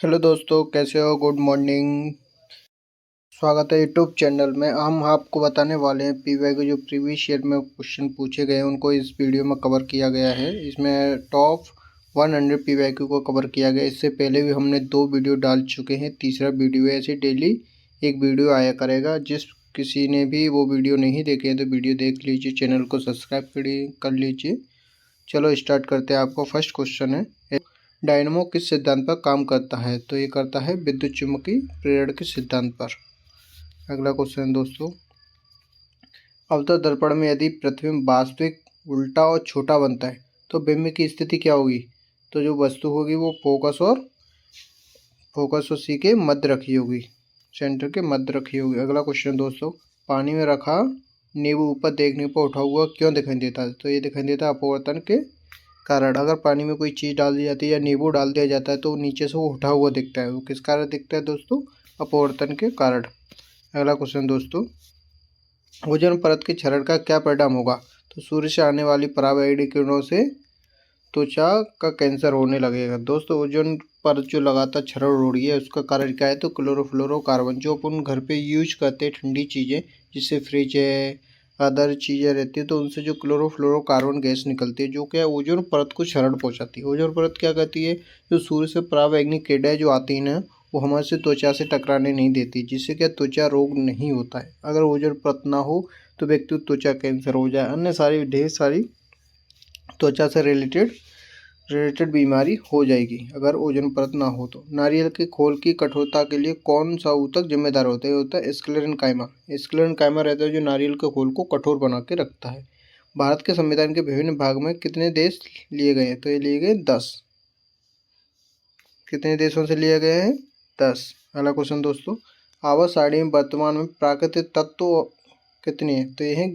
Hello दोस्तों, कैसे हो? Good morning. स्वागत है यूट्यूब चैनल में। हम आपको बताने वाले हैं पीवाई के जो प्रीवियस ईयर में क्वेश्चन पूछे गए हैं उनको इस वीडियो में कवर किया गया है। इसमें टॉप 100 पीवाई को कवर किया गया है। इससे पहले भी हमने 2 वीडियो डाल चुके हैं, तीसरा वीडियो है। ऐसे डेली एक वीडियो आया करेगा। जिस किसी ने भी वो वीडियो नहीं देखे हैं तो वीडियो देख लीजिए, चैनल को सब्सक्राइब कर लीजिए। चलो स्टार्ट करते हैं। आपको फर्स्ट क्वेश्चन है, डायनमो किस सिद्धांत पर काम करता है? तो ये करता है विद्युत चुम्बकीय प्रेरण के सिद्धांत पर। अगला क्वेश्चन दोस्तों, अवतल दर्पण में यदि प्रतिबिंब वास्तविक, उल्टा और छोटा बनता है तो बिंब की स्थिति क्या होगी? तो जो वस्तु होगी वो फोकस और सी के मध्य रखी होगी, सेंटर के मध्य रखी होगी। अगला क्वेश्चन दोस्तों, पानी में रखा नींबू ऊपर देखने पर उठा हुआ क्यों दिखाई देता है? तो ये दिखाई देता है अपवर्तन के कारण। अगर पानी में कोई चीज़ डाल दी जाती है या नींबू डाल दिया जाता है तो नीचे से वो उठा हुआ दिखता है। वो किस कारण दिखता है दोस्तों? अपवर्तन के कारण। अगला क्वेश्चन दोस्तों, ओजोन परत के क्षरण का क्या परिणाम होगा? तो सूर्य से आने वाली पराबैंगनी किरणों से त्वचा का कैंसर होने लगेगा। दोस्तों, ओजोन परत जो लगातार क्षरण हो रही है उसका कारण क्या है? तो क्लोरोफ्लोरोकार्बन, जो अपन घर पे यूज करते हैं ठंडी चीज़ें, जिससे फ्रिज है, अदर चीज़ें रहती है, तो उनसे जो क्लोरोफ्लोरोकार्बन गैस निकलती है जो क्या है ओजोन परत को क्षरण पहुंचाती है। ओजोन परत क्या करती है? जो सूर्य से पराबैंगनी किरणें जो आती है ना, वो हमारे से त्वचा से टकराने नहीं देती, जिससे क्या त्वचा रोग नहीं होता है। अगर ओजोन परत ना हो तो व्यक्ति को त्वचा कैंसर हो जाए, अन्य सारी ढेर सारी त्वचा से रिलेटेड बीमारी हो जाएगी अगर ओजोन परत ना हो तो। नारियल के खोल की कठोरता के लिए कौन सा ऊतक जिम्मेदार होता है? होता है स्क्लेरेनकाइमा। स्क्लेरेनकाइमा रहता है जो नारियल के खोल को कठोर बना के रखता है। भारत के संविधान के विभिन्न भाग में कितने देश लिए गए हैं? तो ये लिए गए 10। कितने देशों से लिए गए हैं? 10। अगला क्वेश्चन दोस्तों, आवर्त सारणी में वर्तमान में प्राकृतिक तत्व कितने हैं? तो ये है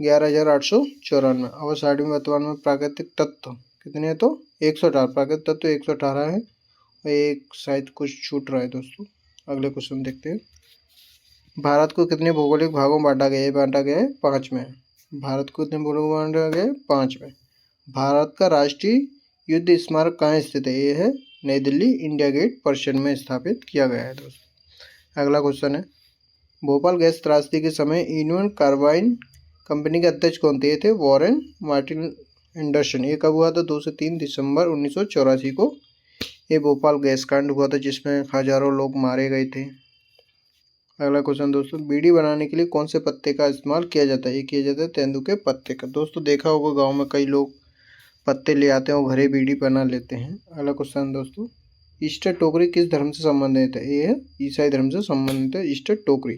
11,894। आवर्त सारणी में वर्तमान में प्राकृतिक तत्व कितने हैं? तो 118। प्राकृतिक तत्व 118 है। एक शायद कुछ छूट रहा है दोस्तों। अगले क्वेश्चन देखते हैं, भारत को कितने भौगोलिक भागों में बांटा गया है? बांटा गया है 5 में। भारत को कितने भागों में बांटा गया है? 5 में। भारत का राष्ट्रीय युद्ध स्मारक कहाँ स्थित है? ये है नई दिल्ली, इंडिया गेट पर्शियन में स्थापित किया गया है दोस्तों। अगला क्वेश्चन है, भोपाल गैस त्रासदी के समय यूनियन कार्बाइन कंपनी के अध्यक्ष कौन थे? ये थे वॉरेन मार्टिन एंडरसन। ये कब हुआ था? 2 से 3 दिसंबर 1984 को ये भोपाल गैस कांड हुआ था, जिसमें हजारों लोग मारे गए थे। अगला क्वेश्चन दोस्तों, बीड़ी बनाने के लिए कौन से पत्ते का इस्तेमाल किया जाता है? ये किया जाता है तेंदू के पत्ते का। दोस्तों, देखा होगा गाँव में कई लोग पत्ते ले आते हैं और घरे बीड़ी बना लेते हैं। अगला क्वेश्चन दोस्तों, ईस्टर टोकरी किस धर्म से संबंधित है? ये है ईसाई धर्म से संबंधित है ईस्टर टोकरी।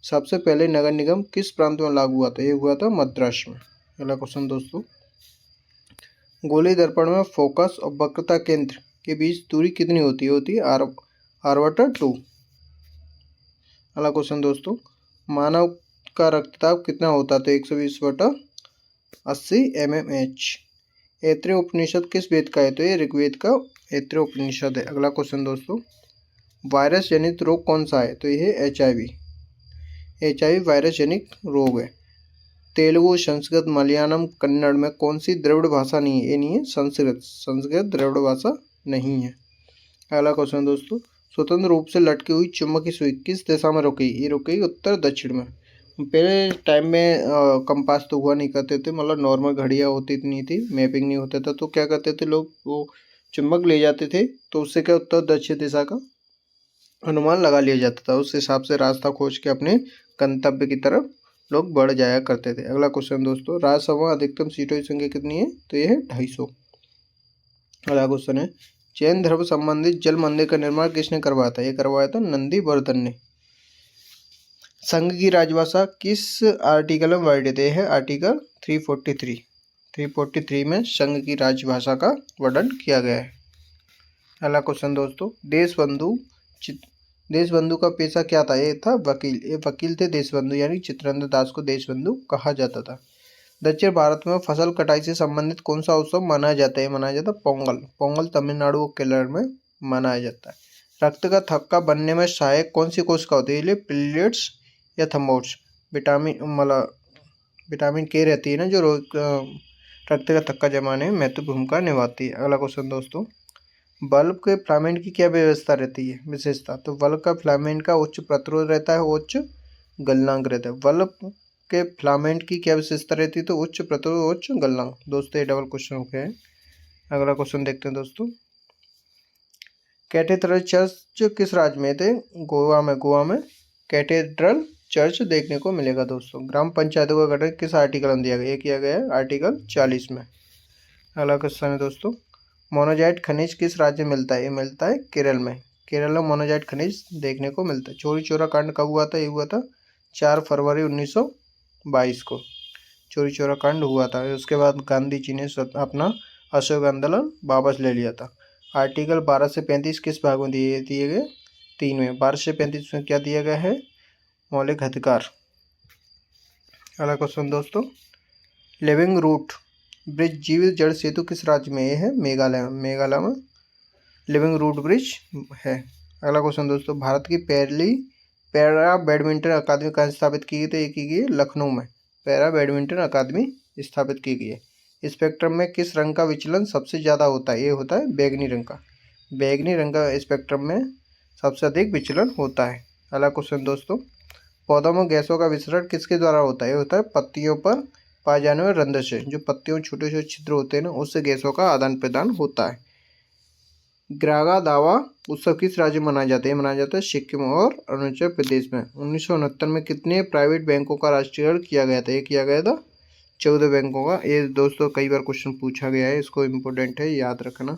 सबसे पहले नगर निगम किस प्रांत में लागू हुआ था? ये हुआ था मद्रास में। अगला क्वेश्चन दोस्तों, गोली दर्पण में फोकस और वक्रता केंद्र के बीच दूरी कितनी होती है? होती है r/2। अगला क्वेश्चन दोस्तों, मानव का रक्तचाप कितना होता है? तो 120/80 mmH। ऐत्रेय उपनिषद किस वेद का है? तो ये ऋग्वेद का ऐत्रेय उपनिषद है। अगला क्वेश्चन दोस्तों, वायरस जनित रोग कौन सा है? तो ये है HIV वायरस जनित रोग है। तेलुगु, संस्कृत, मलयालम, कन्नड़ में कौन सी द्रविड़ भाषा नहीं है? ये नहीं है संस्कृत द्रविड़ भाषा नहीं है। अगला क्वेश्चन दोस्तों, स्वतंत्र रूप से लटकी हुई चुंबकीय सुई किस दिशा में रुकेगी? ये रुकेगी उत्तर दक्षिण में। पहले टाइम में कंपास तो हुआ नहीं करते थे, मतलब नॉर्मल घड़ियाँ होती नहीं थी, मैपिंग नहीं होता था, तो क्या करते थे लोग, वो चुंबक ले जाते थे, तो उससे क्या उत्तर दक्षिण दिशा का अनुमान लगा लिया जाता था। उस हिसाब से रास्ता खोज के अपने गंतव्य की तरफ लोग बढ़ जाया करते थे। अगला क्वेश्चन दोस्तों, राज्यसभा अधिकतम सीटों की संख्या कितनी है? तो ये है 250। अगला क्वेश्चन है, जैन धर्म संबंधित जल मंदिर का निर्माण किसने करवाया था? ये करवाया था नंदीवर्धन ने। संघ की राजभाषा किस आर्टिकल में वर्णित है? आर्टिकल 343 में संघ की राजभाषा का वर्णन किया गया है। अगला क्वेश्चन दोस्तों, देशबंधु का पेशा क्या था? ये था वकील। ये वकील थे देशबंधु, यानी चित्तरंजन दास को देशबंधु कहा जाता था। दक्षिण भारत में फसल कटाई से संबंधित कौन सा उत्सव मनाया जाता है? मनाया जाता है पोंगल तमिलनाडु और केरल में मनाया जाता है। रक्त का थक्का बनने में सहायक कौन सी कोशिका होती है? प्लेटलेट्स या थर्मोट्स। विटामिन के रहती है ना, जो रक्त का थक्का जमाने में महत्वपूर्ण भूमिका निभाती है। अगला क्वेश्चन दोस्तों, बल्ब के फिलामेंट की क्या व्यवस्था रहती है, विशेषता? तो बल्ब का फिलामेंट का उच्च प्रतिरोध रहता है, उच्च गलनांक रहता है। बल्ब के फिलामेंट की क्या विशेषता रहती है? तो उच्च प्रतिरोध, उच्च गलनांक। दोस्तों ये डबल क्वेश्चन हो गया है। अगला क्वेश्चन देखते हैं दोस्तों। कैथेड्रल चर्च किस राज्य में थे? गोवा में। गोवा में कैथेड्रल चर्च देखने को मिलेगा दोस्तों। ग्राम पंचायतों का गठन किस आर्टिकल में दिया गया? ये किया गया है आर्टिकल 40 में। अगला क्वेश्चन है दोस्तों, मोनोजाइट खनिज किस राज्य में मिलता है? ये मिलता है केरल में। केरल में मोनोजाइट खनिज देखने को मिलता है। चौरी चौरा कांड कब हुआ था? ये हुआ था 4 फरवरी 1922 को चौरी चौरा कांड हुआ था। उसके बाद गांधी जी ने अपना अशोक आंदोलन वापस ले लिया था। आर्टिकल 12 से 35 किस भाग में दिए गए? 3 में। 12 से 35 में क्या दिया गया है? मौलिक अधिकार। अगला क्वेश्चन दोस्तों, लिविंग रूट ब्रिज जीवित जल सेतु किस राज्य में? ये है मेघालय में। मेघालय में लिविंग रूट ब्रिज है। अगला क्वेश्चन दोस्तों, भारत की पहली पैरा बैडमिंटन अकादमी कहाँ स्थापित की गई? तो ये की गई लखनऊ में। पैरा बैडमिंटन अकादमी स्थापित की गई है। स्पेक्ट्रम में किस रंग का विचलन सबसे ज़्यादा होता है? ये होता है बैगनी रंग का। बैगनी रंग का स्पेक्ट्रम में सबसे अधिक विचलन होता है। अगला क्वेश्चन दोस्तों, पौधों में गैसों का विसरण किसके द्वारा होता है? ये होता है पत्तियों पर पाए जाने वाले रंध्र से। जो पत्तियों में छोटे छोटे छिद्र होते हैं ना, उससे गैसों का आदान प्रदान होता है। ग्रागा दावा उत्सव किस राज्य में मनाया जाता है? मनाया जाता है सिक्किम और अरुणाचल प्रदेश में। 1969 में कितने प्राइवेट बैंकों का राष्ट्रीयकरण किया गया था? ये किया गया था 14 बैंकों का। ये दोस्तों कई बार क्वेश्चन पूछा गया है, इसको इम्पोर्टेंट है, याद रखना।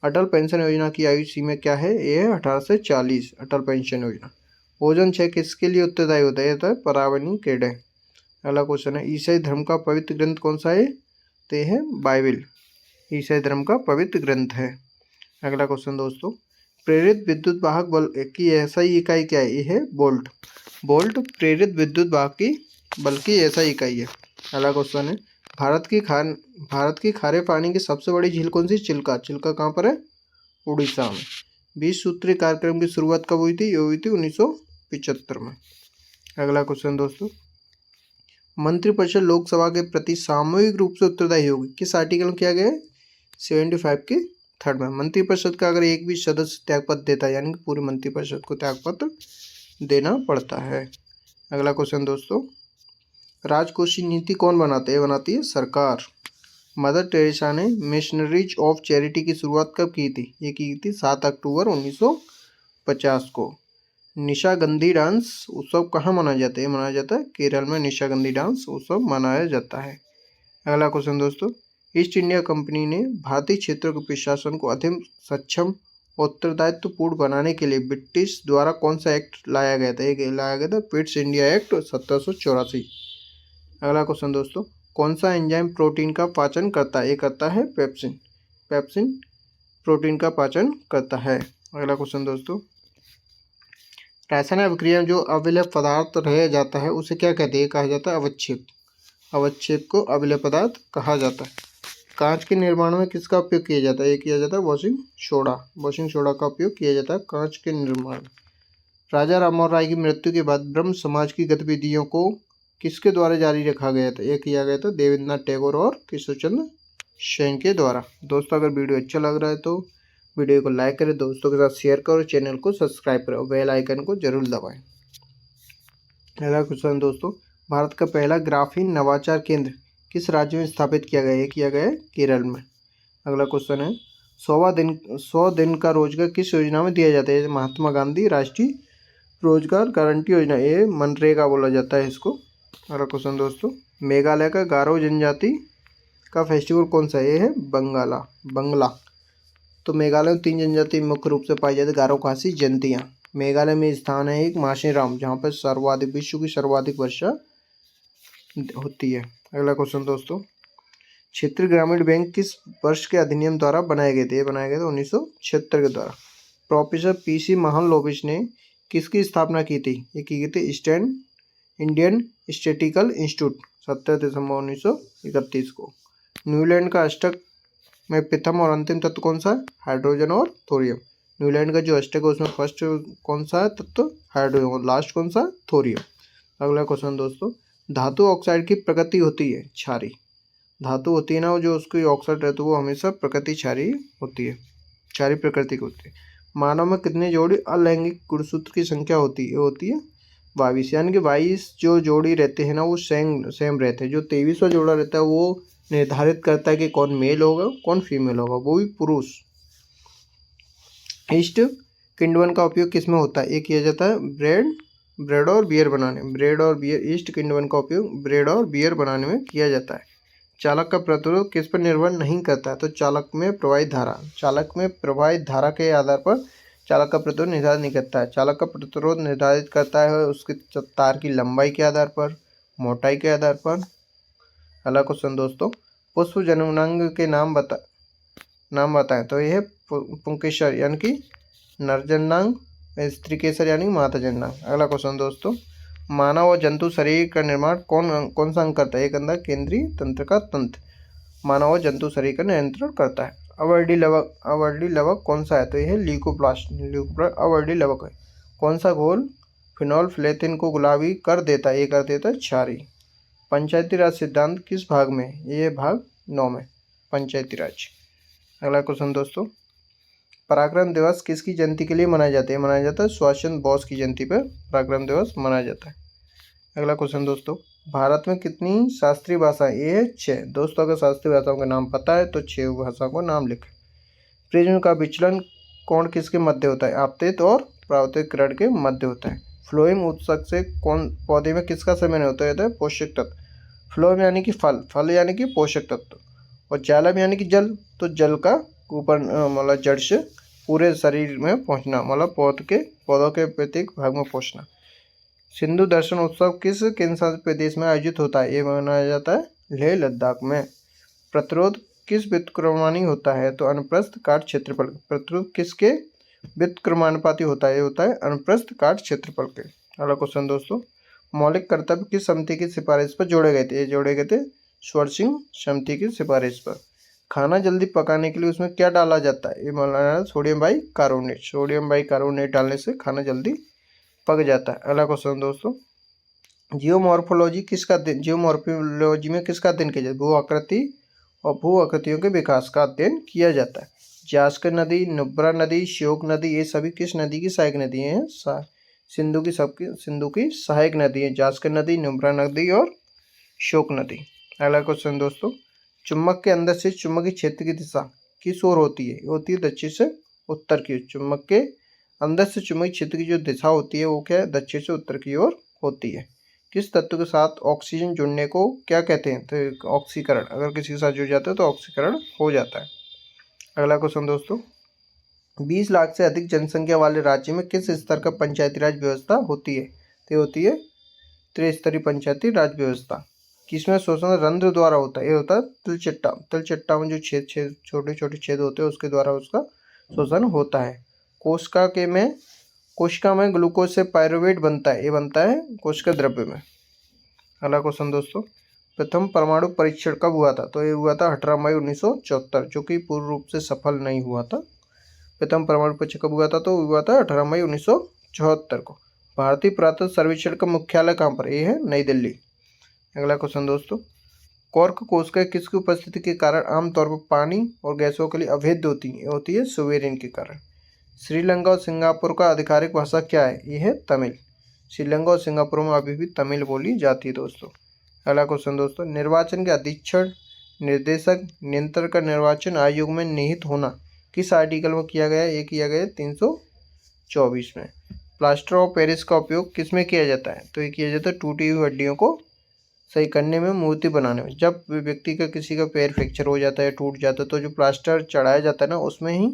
अटल पेंशन योजना की आयु सीमा क्या है? ये है 18 से 40। अटल पेंशन योजना। ओजोन क्षय किसके लिए उत्तरदायी होता है? ये होता है पर्यावरणीय किरणें। अगला क्वेश्चन है, ईसाई धर्म का पवित्र ग्रंथ कौन सा है? तो ये है बाइबल। ईसाई धर्म का पवित्र ग्रंथ है। अगला क्वेश्चन दोस्तों, प्रेरित विद्युत वाहक बल की एसआई इकाई क्या है? ये है वोल्ट। वोल्ट प्रेरित विद्युत वाहक की बल की एसआई इकाई है। अगला क्वेश्चन है, भारत की खारे पानी की सबसे बड़ी झील कौन सी? चिल्का। चिल्का कहाँ पर है? उड़ीसा में। 20 सूत्रीय कार्यक्रम की शुरुआत कब हुई थी? ये हुई थी 1975 में। अगला क्वेश्चन दोस्तों, मंत्रिपरिषद लोकसभा के प्रति सामूहिक रूप से उत्तरदायी होगी किस आर्टिकल में किया गया है? 75 के 3 में। मंत्रिपरिषद का अगर एक भी सदस्य त्यागपत्र देता है, यानी कि पूरी मंत्रिपरिषद को त्यागपत्र देना पड़ता है। अगला क्वेश्चन दोस्तों, राजकोषीय नीति कौन बनाते हैं? बनाती है सरकार। मदर टेरेसा ने मिशनरीज ऑफ चैरिटी की शुरुआत कब की थी? ये की थी 7 अक्टूबर 1950 को। निशागंधी डांस उत्सव कहाँ मनाया जाता है? मनाया जाता है केरल में। निशागंधी डांस उत्सव मनाया जाता है। अगला क्वेश्चन दोस्तों, ईस्ट इंडिया कंपनी ने भारतीय क्षेत्रों के प्रशासन को अधिक सक्षम उत्तरदायित्वपूर्ण बनाने के लिए ब्रिटिश द्वारा कौन सा एक्ट लाया गया था? एक लाया गया था पिट्स इंडिया एक्ट 1784। अगला क्वेश्चन दोस्तों, कौन सा एंजाइम प्रोटीन का पाचन करता है? ये करता है पेप्सिन। पेप्सिन प्रोटीन का पाचन करता है। अगला क्वेश्चन दोस्तों, रासायनिक अभिक्रिया में जो अविलेय पदार्थ रह जाता है उसे क्या कहते हैं? कहा जाता है अवक्षेप। अवक्षेप को अविलेय पदार्थ कहा जाता है। कांच के निर्माण में किसका उपयोग किया जाता है? ये किया जाता है वॉशिंग सोडा। वॉशिंग सोडा का उपयोग किया जाता है कांच के निर्माण। राजा राममोहन राय की मृत्यु के बाद ब्रह्म समाज की गतिविधियों को किसके द्वारा जारी रखा गया था? ये किया गया था देवेंद्रनाथ टैगोर और किशोरचंद्र सेन के द्वारा। दोस्तों अगर वीडियो अच्छा लग रहा है तो वीडियो को लाइक करें, दोस्तों के साथ शेयर करें, चैनल को सब्सक्राइब करें और बेल आइकन को जरूर दबाएं। अगला क्वेश्चन दोस्तों, भारत का पहला ग्राफीन नवाचार केंद्र किस राज्य में स्थापित किया गया है? किया गया है केरल में। अगला क्वेश्चन है, 100 दिन का रोजगार किस योजना में दिया जाता है? महात्मा गांधी राष्ट्रीय रोजगार गारंटी योजना। ये मनरेगा बोला जाता है इसको। अगला क्वेश्चन दोस्तों, मेघालय का गारो जनजाति का फेस्टिवल कौन सा है? ये है बंगला। तो मेघालय में 3 जनजाति मुख्य रूप से पाई जाती है, गारो खासी जयंतियाँ। मेघालय में स्थान है एक माशीराम, जहाँ पर विश्व की सर्वाधिक वर्षा होती है। अगला क्वेश्चन दोस्तों, क्षेत्रीय ग्रामीण बैंक किस वर्ष के अधिनियम द्वारा बनाए गए थे? ये बनाए गए थे 1976 के द्वारा। प्रोफेसर PC महालनोबिस ने किसकी स्थापना की थी? ये की गई थी स्टैंड इंडियन स्टैटिस्टिकल इंस्टीट्यूट 17 दिसंबर 1931 को। न्यूलैंड का अष्टक में प्रथम और अंतिम तत्व कौन सा है? हाइड्रोजन और थोरियम। न्यूलैंड का जो अष्टक है उसमें फर्स्ट कौन सा है तत्व? हाइड्रोजन, और लास्ट कौन सा? थोरियम। अगला क्वेश्चन दोस्तों, धातु ऑक्साइड की प्रकृति होती है क्षारीय। धातु होती है ना, जो उसकी ऑक्साइड रहती है वो हमेशा प्रकृति क्षारीय होती है। क्षारीय प्रकृति की होती है। मानव में कितनी जोड़ी अलैंगिक गुणसूत्र की संख्या होती है? होती है 22, यानी कि 22 जो जोड़ी रहते हैं ना वो सेम रहते हैं। जो 23वां जोड़ा रहता है वो निर्धारित करता है कि कौन मेल होगा कौन फीमेल होगा, वो भी पुरुष। ईस्ट किण्वन का उपयोग किस में होता है? ये किया जाता है ब्रेड और बियर बनाने। ब्रेड और बियर, ईस्ट किण्वन का उपयोग ब्रेड और बियर बनाने में किया जाता है। चालक का प्रतिरोध किस पर निर्भर नहीं करता है? तो चालक में प्रवाहित धारा के आधार पर चालक का प्रतिरोध निर्धारित नहीं करता है। चालक का प्रतिरोध निर्धारित करता है उसके तार की लंबाई के आधार पर, मोटाई के आधार पर। अगला क्वेश्चन दोस्तों, पुष्प जननांग के नाम बताएं। तो यह है पुंकेसर यानी कि नर जननांग, स्त्री केसर यानी मादा जननांग। अगला क्वेश्चन दोस्तों, मानव और जंतु शरीर का निर्माण कौन सा अंग करता है? एक अंदर केंद्रीय तंत्र का तंत्र मानव और जंतु शरीर का नियंत्रण करता है। अवर्डी लवक कौन सा है? तो यह है ल्यूकोप्लास्ट अवर्डी लवक है। कौन सा घोल फिनोल्फिथेलिन को गुलाबी कर देता है? ये कर देता है क्षारीय। पंचायती राज सिद्धांत किस भाग में? ये भाग 9 में, पंचायती राज। अगला क्वेश्चन दोस्तों, पराक्रम दिवस किसकी जयंती के लिए मनाया जाता है? मनाया जाता है सुभाष चंद्र बोस की जयंती पर पराक्रम दिवस मनाया जाता है। अगला क्वेश्चन दोस्तों, भारत में कितनी शास्त्रीय भाषाएं? ये है 6। दोस्तों अगर शास्त्रीय भाषाओं का नाम पता है तो 6 भाषाओं को नाम लिखें। प्रिज्म का विचलन कोण किसके मध्य होता है? आपतित और परावर्तित किरण के मध्य होता है। फ्लोएम उत्सर्ग से कौन पौधे में किसका सम्मेलन होता है? पोषक तत्व। फ्लोएम यानी कि फल यानी कि पोषक तत्व, और जालम यानी कि जल, तो जल का ऊपर मतलब जड़ से पूरे शरीर में पहुंचना, मतलब पौधों के प्रत्येक भाग में पहुंचना। सिंधु दर्शन उत्सव किस केंद्र शासित प्रदेश में आयोजित होता है? ये मनाया जाता है लेह लद्दाख में। प्रतिरोध किस व्युत्क्रमानुपाती होता है? तो अनुप्रस्थ काट क्षेत्रफल। प्रतिरोध किसके व्युत्क्रमानुपाती होता है? ये होता है अनुप्रस्थ काट क्षेत्रफल के। अगला क्वेश्चन दोस्तों, मौलिक कर्तव्य किस समिति की सिफारिश पर जोड़े गए थे? ये जोड़े गए थे श्वरसिंग समिति की सिफारिश पर। खाना जल्दी पकाने के लिए उसमें क्या डाला जाता है? ये मौलाना सोडियम बाइकार्बोनेट डालने से खाना जल्दी पक जाता है। अगला क्वेश्चन दोस्तों, जियोमॉर्फोलॉजी में किसका अध्ययन किया जाता है? भू आकृति और भू आकृतियों के विकास का अध्ययन किया जाता है। जास्कर नदी, नुब्रा नदी, श्योक नदी, ये सभी किस नदी की सहायक नदी हैं? सिंधु की सहायक नदी है जास्कर नदी, नुब्रा नदी और श्योक नदी। अगला क्वेश्चन दोस्तों, चुम्बक के अंदर से चुंबकीय क्षेत्र की दिशा किस ओर होती है? होती है दक्षिण से उत्तर की। चुम्बक के अंदर से चुंबकीय क्षेत्र की जो दिशा होती है वो क्या है? दक्षिण से उत्तर की ओर होती है। किस तत्व के साथ ऑक्सीजन जुड़ने को क्या कहते हैं? तो ऑक्सीकरण। अगर किसी के साथ जुड़ जाता है तो ऑक्सीकरण हो जाता है। अगला क्वेश्चन दोस्तों, 20 लाख से अधिक जनसंख्या वाले राज्य में किस स्तर का पंचायती राज व्यवस्था होती है? तो होती है त्रिस्तरीय पंचायती राज व्यवस्था। किसमें शोषण रंध्र द्वारा होता है? ये होता है तिलचट्टा में जो छोटे छोटे छेद होते हैं उसके द्वारा उसका शोषण होता है। कोशिका में ग्लूकोज से पायरुवेट बनता है। ये बनता है कोशिका द्रव्य में। अगला क्वेश्चन दोस्तों, प्रथम परमाणु परीक्षण कब हुआ था? तो ये हुआ था 18 मई 1974, जो कि पूर्ण रूप से सफल नहीं हुआ था। प्रथम परमाणु परीक्षण कब हुआ था? तो हुआ था 18 मई 1974 को। भारतीय पुरातत्व सर्वेक्षण का मुख्यालय कहाँ पर? ये है नई दिल्ली। अगला क्वेश्चन दोस्तों, कॉर्क कोशिका किसकी उपस्थिति के कारण आमतौर पर पानी और गैसों के लिए अभेद्य होती है सुवेरिन के कारण। श्रीलंका और सिंगापुर का आधिकारिक भाषा क्या है? ये है तमिल। श्रीलंका और सिंगापुर में अभी भी तमिल बोली जाती है दोस्तों। अगला क्वेश्चन दोस्तों, निर्वाचन के अधीक्षण, निर्देशक, नियंत्रक का निर्वाचन आयोग में निहित होना किस आर्टिकल में किया गया? ये किया गया 324 में। प्लास्टर ऑफ पेरिस का उपयोग किस में किया जाता है? तो ये किया जाता है टूटी हुई हड्डियों को सही करने में, मूर्ति बनाने में। जब व्यक्ति का किसी का पैर फ्रैक्चर हो जाता है, टूट जाता है, तो जो प्लास्टर चढ़ाया जाता है ना उसमें ही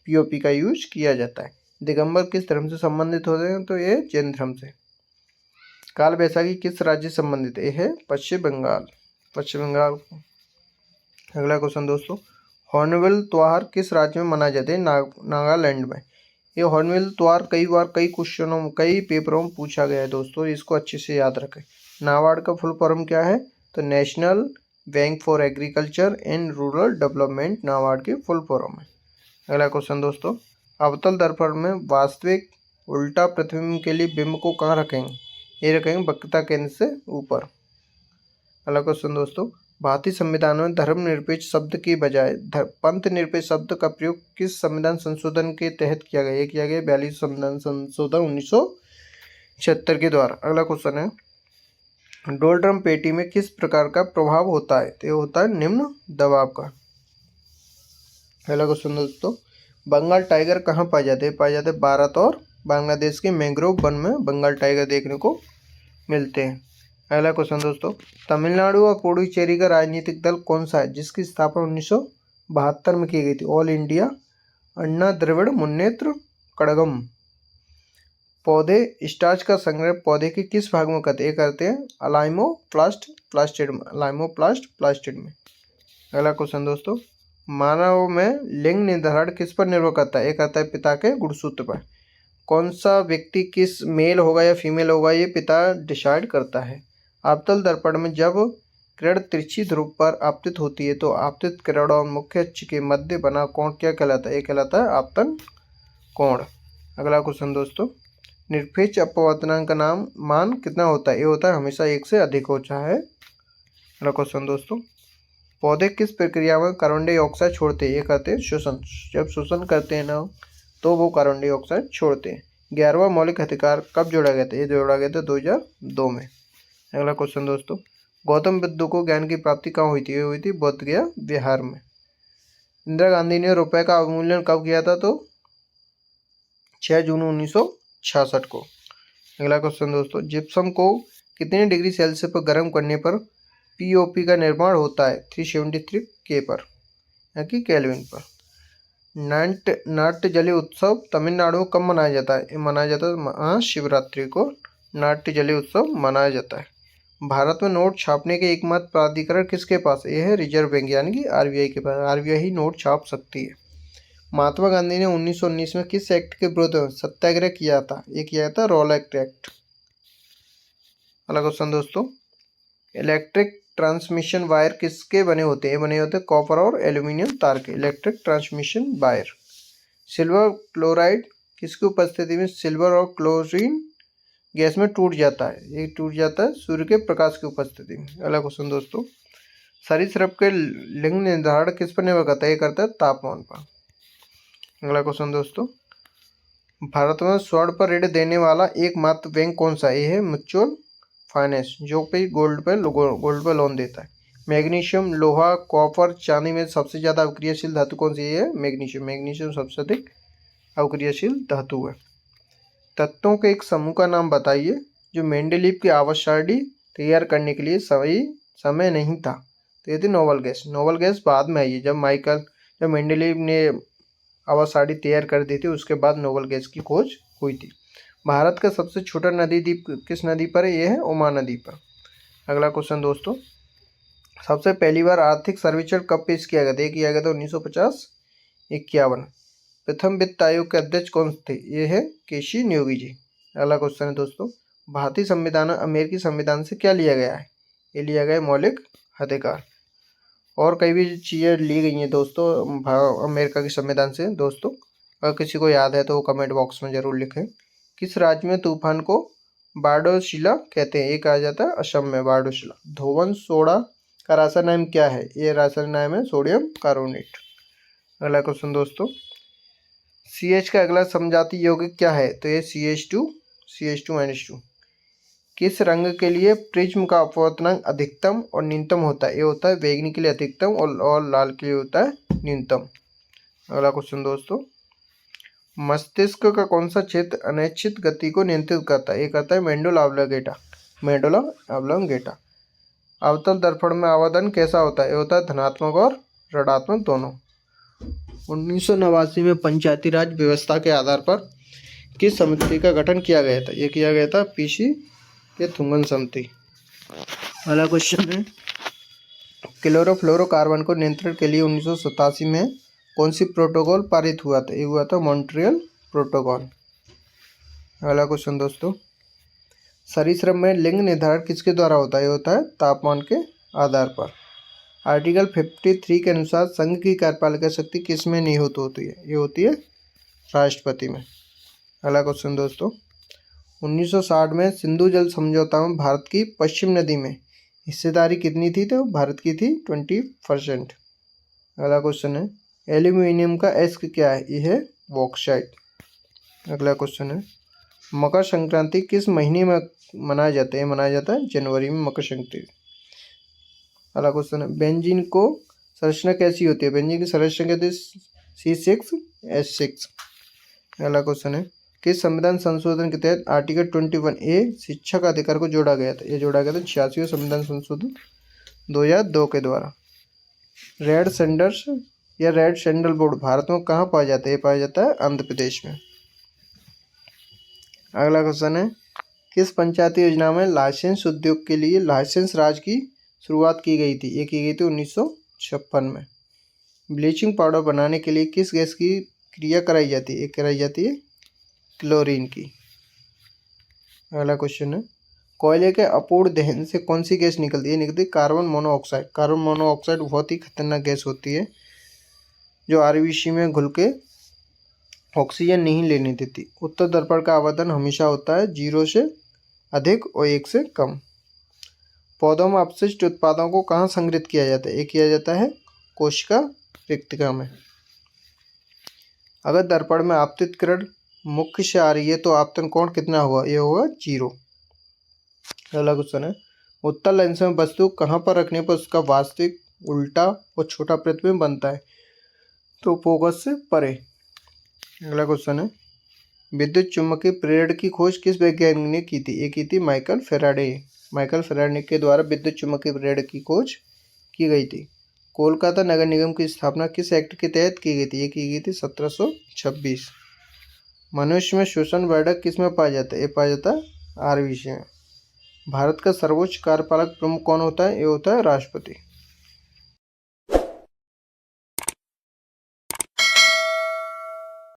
पीओपी का यूज किया जाता है। दिगंबर किस धर्म से संबंधित होते हैं? तो ये जैन धर्म से। काल बैसाखी किस राज्य से संबंधित है? ये है पश्चिम बंगाल। अगला क्वेश्चन दोस्तों, हॉर्नबिल त्योहार किस राज्य में मनाया जाता है? नागालैंड में। ये हॉर्नबिल त्योहार कई पेपरों में पूछा गया है दोस्तों, इसको अच्छे से याद रखें। नाबार्ड का फुल फॉर्म क्या है? तो national bank for agriculture and rural development NABARD की फुल फॉर्म है। अगला क्वेश्चन दोस्तों, अवतल दर्पण में वास्तविक उल्टा प्रतिबिंब के लिए बिंब को कहाँ रखेंगे? ये रखेंगे वक्रता केंद्र से ऊपर। अगला क्वेश्चन दोस्तों, भारतीय संविधान में धर्मनिरपेक्ष शब्द की बजाय पंथ निरपेक्ष शब्द का प्रयोग किस संविधान संशोधन के तहत किया गया? ये किया गया 42 संविधान संशोधन 1976 के द्वारा। अगला क्वेश्चन है, डोलड्रम पेटी में किस प्रकार का प्रभाव होता है? तो ये होता है निम्न दबाव का। अगला क्वेश्चन दोस्तों, बंगाल टाइगर कहाँ पाए जाते हैं? पाए जाते हैं भारत और बांग्लादेश के मैंग्रोव वन में बंगाल टाइगर देखने को मिलते हैं। अगला क्वेश्चन दोस्तों, तमिलनाडु और पुडुचेरी का राजनीतिक दल कौन सा है जिसकी स्थापना 1972 में की गई थी? ऑल इंडिया अन्ना द्रविड़ मुन्नेत्र कड़गम। पौधे स्टार्च का संग्रह पौधे के किस भाग में करते हैं? अलाइमोप्लास्ट प्लास्टिड में, अलाइमोप्लास्ट प्लास्टिड में। अगला क्वेश्चन दोस्तों, मानव में लिंग निर्धारण किस पर निर्भर करता है? ये करता है पिता के गुणसूत्र पर। कौन सा व्यक्ति किस मेल होगा या फीमेल होगा, ये पिता डिसाइड करता है। आपतल दर्पण में जब किरण तिरछी ध्रुव पर आपतित होती है तो आपतित किरण और मुख्य अक्ष के मध्य बना कोण क्या कहलाता है? ये कहलाता है आपतन कोण। अगला क्वेश्चन दोस्तों, निरपेक्ष अपवर्तनांक का मान कितना होता है? ये होता है हमेशा 1 से अधिक होता है। अगला क्वेश्चन दोस्तों, पौधे किस प्रक्रिया में कार्बन डाइऑक्साइड छोड़ते हैं? ये कहते हैं श्वसन। जब श्वसन करते हैं ना तो वो कार्बन डाइऑक्साइड छोड़ते हैं। 11वां मौलिक अधिकार कब जोड़ा गया था? ये जोड़ा गया था 2002 में। अगला क्वेश्चन दोस्तों, गौतम बुद्ध को ज्ञान की प्राप्ति कहाँ हुई थी? ये हुई थी बोध गया विहार में। इंदिरा गांधी ने रुपए का अवमूल्यन कब किया था? तो 6 जून 1966 को। अगला क्वेश्चन दोस्तों, जिप्सम को कितने डिग्री सेल्सियस पर गर्म करने पर पीओपी का निर्माण होता है? 373 के पर यानी कि केल्विन पर। नाट्य जली उत्सव तमिलनाडु में कब मनाया जाता है? मनाया जाता है महाशिवरात्रि को नाट्य जली उत्सव मनाया जाता है। भारत में नोट छापने के एकमात्र प्राधिकरण किसके पास है? यह है रिजर्व बैंक यानी कि आरबीआई के पास। आरबीआई ही नोट छाप सकती है। महात्मा गांधी ने 1919 में किस एक्ट के विरुद्ध सत्याग्रह किया था? ये किया था रॉलेट एक्ट। अगला क्वेश्चन दोस्तों, इलेक्ट्रिक ट्रांसमिशन वायर किसके बने होते हैं? बने होते हैं कॉपर और एल्यूमिनियम तार के। Electric transmission wire. Silver chloride किसकी उपस्थिति में सिल्वर और क्लोरीन गैस में टूट जाता है? ये टूट जाता है सूर्य के प्रकाश की उपस्थिति में। अगला क्वेश्चन दोस्तों, सरीसृप के लिंग निर्धारण किस पर निर्भर करता है? ये करता है तापमान पर। अगला क्वेश्चन दोस्तों, भारत में स्वर्ण पर ऋण देने वाला एकमात्र बैंक कौन सा है? ये है म्यूचुअल फाइनेंस जो पे गोल्ड पे लोन देता है। मैग्नीशियम लोहा कॉपर चांदी में सबसे ज़्यादा अवक्रियशील धातु कौन सी है? मैग्नीशियम सबसे अधिक अवक्रियशील धातु है। तत्वों के एक समूह का नाम बताइए जो मेंडेलीव की आवर्त सारणी तैयार करने के लिए सही समय नहीं था। तो ये थी नोबल गैस। नोबल गैस बाद में आई है जब मेंडेलीव ने आवर्त सारणी तैयार कर दी थी उसके बाद नोबल गैस की खोज हुई थी। भारत का सबसे छोटा नदी द्वीप किस नदी पर है? यह है ओमान नदी पर। अगला क्वेश्चन दोस्तों, सबसे पहली बार आर्थिक सर्वेक्षण कब पेश किया गया था? किया गया था 1950-51। प्रथम वित्त आयोग के अध्यक्ष कौन थे? ये है केसी न्योगी जी। अगला क्वेश्चन है दोस्तों, भारतीय संविधान अमेरिकी संविधान से क्या लिया गया है? ये लिया गया मौलिक अधिकार। और कई भी चीज़ें ली गई हैं दोस्तों अमेरिका के संविधान से। दोस्तों अगर किसी को याद है तो वो कमेंट बॉक्स में ज़रूर लिखें। किस राज्य में तूफान को बारडोसिला कहते हैं? ये कहा जाता है असम में बारडोसिला। धोवन सोडा का रासायनिक नाम क्या है? ये रासायनिक नाम है सोडियम कार्बोनेट। अगला क्वेश्चन दोस्तों, CH का अगला समजातीय यौगिक क्या है? तो ये CH2 किस रंग के लिए प्रिज्म का अपवर्तनांक अधिकतम और न्यूनतम होता है? ये होता है बैंगनी के लिए अधिकतम और लाल के लिए होता है न्यूनतम। अगला क्वेश्चन दोस्तों, मस्तिष्क का कौन सा क्षेत्र अनिश्चित गति को नियंत्रित करता है? ये करता है मेंडुला ऑब्लोंगेटा। अवतल दर्पण में आवर्धन कैसा होता है? ये होता है धनात्मक और ऋणात्मक दोनों। 1989 में पंचायती राज व्यवस्था के आधार पर किस समिति का गठन किया गया था? ये किया गया था पीसी के थुंगन समिति। अगला क्वेश्चन है, क्लोरोफ्लोरोकार्बन को नियंत्रण के लिए 1987 में कौन सी प्रोटोकॉल पारित हुआ था? ये हुआ था मॉन्ट्रियल प्रोटोकॉल। अगला क्वेश्चन दोस्तों, सरीसृप में लिंग निर्धारण किसके द्वारा होता है? ये होता है तापमान के आधार पर। आर्टिकल 53 के अनुसार संघ की कार्यपालिका शक्ति किस में निहित होती है? ये होती है राष्ट्रपति में। अगला क्वेश्चन दोस्तों, 1960 में सिंधु जल समझौता में भारत की पश्चिम नदी में हिस्सेदारी कितनी थी? तो भारत की थी 20%। अगला क्वेश्चन है एल्यूमिनियम का एस्क क्या है? ये है बॉक्साइट। अगला क्वेश्चन है मकर संक्रांति किस महीने में मनाया जाता है? मनाया जाता है जनवरी में मकर संक्रांति। अगला क्वेश्चन है बेंजीन को संरचना कैसी होती है? बेंजीन की संरचना कहते हैं C6H6। अगला क्वेश्चन है किस संविधान संशोधन के तहत आर्टिकल 21A शिक्षा का अधिकार को जोड़ा गया था? ये जोड़ा गया था 86वें संविधान संशोधन 2002 के द्वारा। रेड सैंडर्स या रेड सैंडल बोर्ड भारत में कहाँ पाया जाता है? ये पाया जाता है आंध्र प्रदेश में। अगला क्वेश्चन है किस पंचायती योजना में लाइसेंस उद्योग के लिए लाइसेंस राज की शुरुआत की गई थी? ये की गई थी 1956 में। ब्लीचिंग पाउडर बनाने के लिए किस गैस की क्रिया कराई जाती है? ये कराई जाती है क्लोरीन की। अगला क्वेश्चन है कोयले के अपूर्ण दहन से कौन सी गैस निकलती है? निकलती है कार्बन मोनोऑक्साइड। कार्बन मोनोऑक्साइड बहुत ही खतरनाक गैस होती है जो आरबीसी में घुल के ऑक्सीजन नहीं लेने देती। उत्तर दर्पण का आवर्धन हमेशा होता है 0 से अधिक और 1 से कम। पौधों में अपशिष्ट उत्पादों को कहाँ संग्रहित किया जाता है? ये किया जाता है कोशिका रिक्तिका में। अगर दर्पण में आपतित किरण मुख्य से आ रही है तो आपतन कोण कितना होगा? ये होगा 0। अगला क्वेश्चन है उत्तल लेंस में वस्तु कहाँ पर रखने पर उसका वास्तविक उल्टा और छोटा प्रतिबिंब बनता है? तो फोकस से परे। अगला क्वेश्चन है विद्युत चुम्बकीय प्रेरण की खोज किस वैज्ञानिक ने की थी? ये की थी माइकल फेराडे। माइकल फेराडे के द्वारा विद्युत चुम्बकीय प्रेरण की खोज की गई थी। कोलकाता नगर निगम की स्थापना किस एक्ट के तहत की गई थी? ये की गई थी 1726। मनुष्य में श्वसन वर्धक किस में पाया जाता है? ये पाया जाता है आरबीसी में। भारत का सर्वोच्च कार्यपालक प्रमुख कौन होता है? ये होता है राष्ट्रपति।